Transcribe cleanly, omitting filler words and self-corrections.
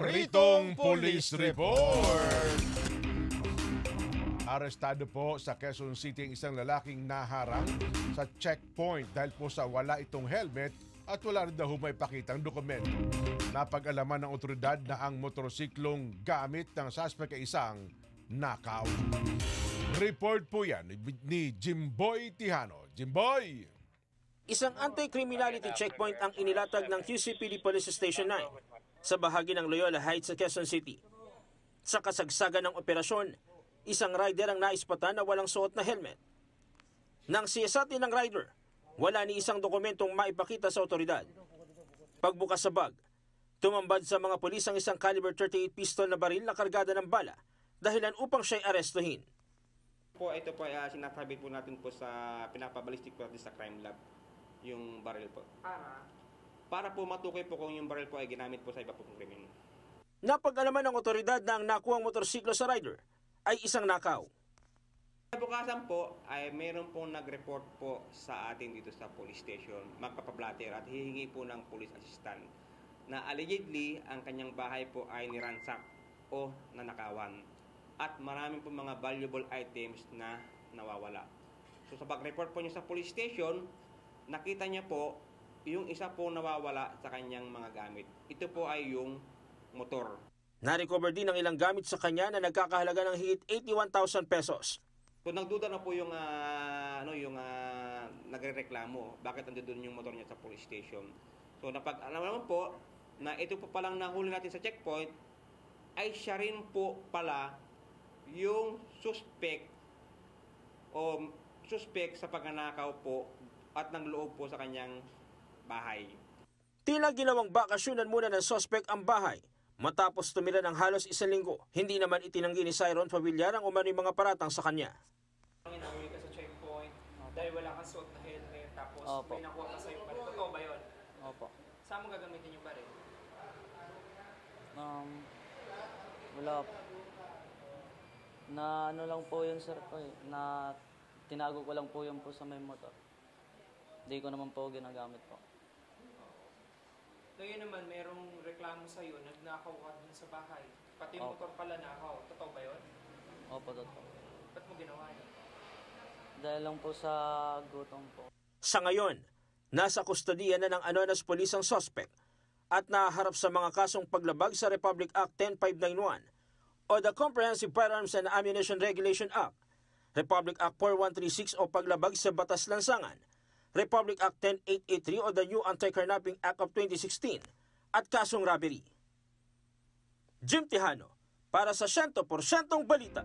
Pritong Police Report. Arestado po sa Quezon City ang isang lalaking naharang sa checkpoint dahil po sa wala itong helmet at wala rin daw may pakitang dokumento. Napag-alaman ng otoridad na ang motorsiklong gamit ng suspect ay isang nakaw. Report po yan ni Jimboy Tijano. Jimboy! Isang anti-criminality checkpoint ang inilatag ng QCPD Police Station 9 sa bahagi ng Loyola Heights sa Quezon City. Sa kasagsagan ng operasyon, isang rider ang naispatan na walang suot na helmet. Nang siyasatin ng rider, wala ni isang dokumentong maipakita sa otoridad. Pagbukas sa bag, tumambad sa mga pulis ang isang caliber 38 pistol na baril na kargada ng bala dahilan upang siya'y arestuhin. Ito po ay sinasabit po natin po sa pinapabalistik po natin sa crime lab, yung baril po. Para po matukoy po kung yung baril po ay ginamit po sa iba pong krimen. Napag-alaman ng otoridad na ang nakuhang motorsiklo sa rider ay isang nakaw. Bukasan po ay mayroon pong nag-report po sa atin dito sa police station, magpapablatter at hihingi po ng police assistant na allegedly ang kanyang bahay po ay niransak o nanakawan at maraming po mga valuable items na nawawala. So sa pag-report po niya sa police station, nakita niya po yung isa po nawawala sa kanyang mga gamit. Ito po ay yung motor. Na-recover din ang ilang gamit sa kanya na nagkakahalaga ng higit 81,000 pesos. So nagduda na po yung nagrereklamo bakit nandoon yung motor niya sa police station. So napag-alaman po na ito po palang nahuli natin sa checkpoint ay siya rin po pala yung suspect sa pagnanakaw po at nangloob po sa kanyang bahay. Tila ginawang bakasyonan muna ng suspect ang bahay matapos tumira ng halos isang linggo. Hindi naman itinanggi ni Siron Favillar ang umano'y mga paratang sa kanya. Inawi ka sa checkpoint dahil wala kang suot na helmet tapos Opo. may nakuha ka sa'yo baril. Totoo ba yun? Opo. Saan mo gagamitin yung baril? Wala po. Na ano lang po yun sir ko na tinago ko lang po yun po sa may motor. Hindi ko naman po ginagamit po. Ngayon naman, merong reklamo sa'yo, nagnakaw ka dun sa bahay. Pati yung Opo. motor pala nakaw. Totoo ba yun? Opo, totoo. Ba't mo ginawa yun? Dahil lang po sa gutom po. Sa ngayon, nasa kustodiya na ng Anonas Police ang suspect at naharap sa mga kasong paglabag sa Republic Act 10591 o the Comprehensive Firearms and Ammunition Regulation Act, Republic Act 4136 o paglabag sa Batas Lansangan, Republic Act 10883 o the New Anti-Carnapping Act of 2016 at kasong robbery. Jim Tijano para sa 100% Balita.